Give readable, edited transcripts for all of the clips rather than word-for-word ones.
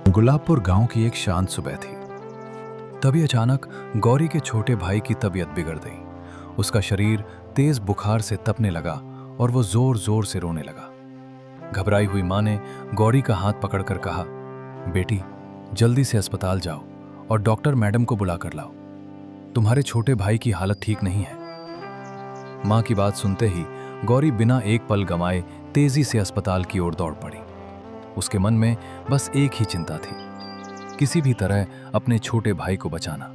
गुलाबपुर गांव की एक शांत सुबह थी। तभी अचानक गौरी के छोटे भाई की तबीयत बिगड़ गई। उसका शरीर तेज बुखार से तपने लगा और वो जोर जोर से रोने लगा। घबराई हुई माँ ने गौरी का हाथ पकड़कर कहा, बेटी जल्दी से अस्पताल जाओ और डॉक्टर मैडम को बुला कर लाओ। तुम्हारे छोटे भाई की हालत ठीक नहीं है। माँ की बात सुनते ही गौरी बिना एक पल गंवाए तेजी से अस्पताल की ओर दौड़ पड़ी। उसके मन में बस एक ही चिंता थी, किसी भी तरह अपने छोटे भाई को बचाना।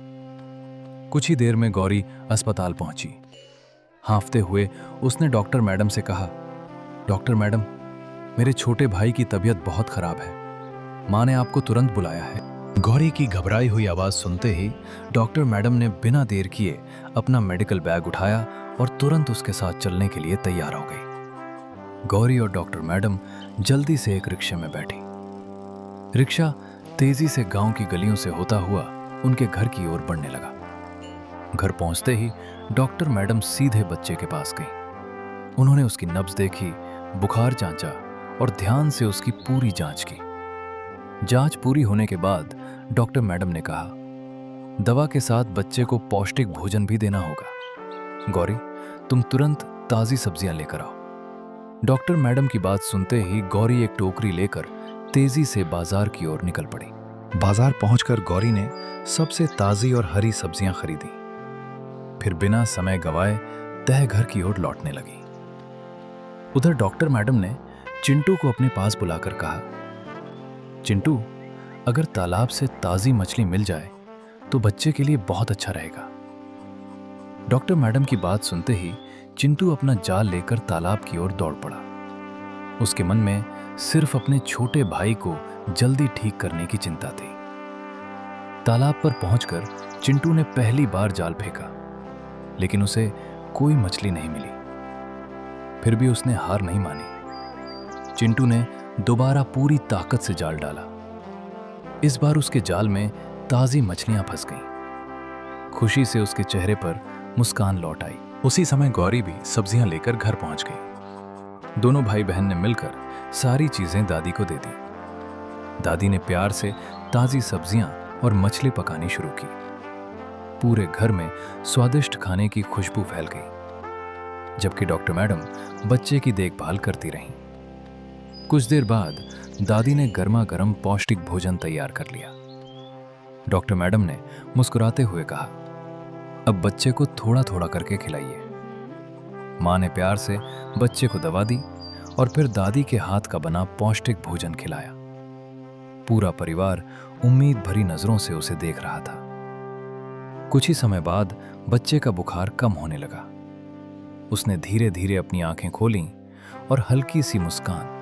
कुछ ही देर में गौरी अस्पताल पहुंची। हांफते हुए उसने डॉक्टर मैडम से कहा, डॉक्टर मैडम, मेरे छोटे भाई की तबीयत बहुत खराब है। माँ ने आपको तुरंत बुलाया है। गौरी की घबराई हुई आवाज सुनते ही डॉक्टर मैडम ने बिना देर किए अपना मेडिकल बैग उठाया और तुरंत उसके साथ चलने के लिए तैयार हो गई। गौरी और डॉक्टर मैडम जल्दी से एक रिक्शे में बैठी। रिक्शा तेजी से गांव की गलियों से होता हुआ उनके घर की ओर बढ़ने लगा। घर पहुंचते ही डॉक्टर मैडम सीधे बच्चे के पास गई। उन्होंने उसकी नब्ज देखी, बुखार जांचा और ध्यान से उसकी पूरी जांच की। जांच पूरी होने के बाद डॉक्टर मैडम ने कहा, दवा के साथ बच्चे को पौष्टिक भोजन भी देना होगा। गौरी, तुम तुरंत ताजी सब्जियां लेकर आओ। डॉक्टर मैडम की बात सुनते ही गौरी एक टोकरी लेकर तेजी से बाजार की ओर निकल पड़ी। बाजार पहुंचकर गौरी ने सबसे ताजी और हरी सब्जियां खरीदी, फिर बिना समय गंवाए तय घर की ओर लौटने लगी। उधर डॉक्टर मैडम ने चिंटू को अपने पास बुलाकर कहा, चिंटू, अगर तालाब से ताजी मछली मिल जाए तो बच्चे के लिए बहुत अच्छा रहेगा। डॉक्टर मैडम की बात सुनते ही चिंटू अपना जाल लेकर तालाब की ओर दौड़ पड़ा। उसके मन में सिर्फ अपने छोटे भाई को जल्दी ठीक करने की चिंता थी। तालाब पर पहुंचकर चिंटू ने पहली बार जाल फेंका, लेकिन उसे कोई मछली नहीं मिली। फिर भी उसने हार नहीं मानी। चिंटू ने दोबारा पूरी ताकत से जाल डाला। इस बार उसके जाल में ताजी मछलियां फंस गईं। खुशी से उसके चेहरे पर मुस्कान लौट आई। उसी समय गौरी भी सब्जियां लेकर घर पहुंच गई। दोनों भाई बहन ने मिलकर सारी चीजें दादी को दे दी। दादी ने प्यार से ताजी सब्जियां और मछली पकानी शुरू की। पूरे घर में स्वादिष्ट खाने की खुशबू फैल गई, जबकि डॉक्टर मैडम बच्चे की देखभाल करती रहीं। कुछ देर बाद दादी ने गर्मा गर्म पौष्टिक भोजन तैयार कर लिया। डॉक्टर मैडम ने मुस्कुराते हुए कहा, अब बच्चे को थोड़ा थोड़ा करके खिलाइए। माँ ने प्यार से बच्चे को दवा दी और फिर दादी के हाथ का बना पौष्टिक भोजन खिलाया। पूरा परिवार उम्मीद भरी नजरों से उसे देख रहा था। कुछ ही समय बाद बच्चे का बुखार कम होने लगा। उसने धीरे धीरे अपनी आंखें खोलीं और हल्की सी मुस्कान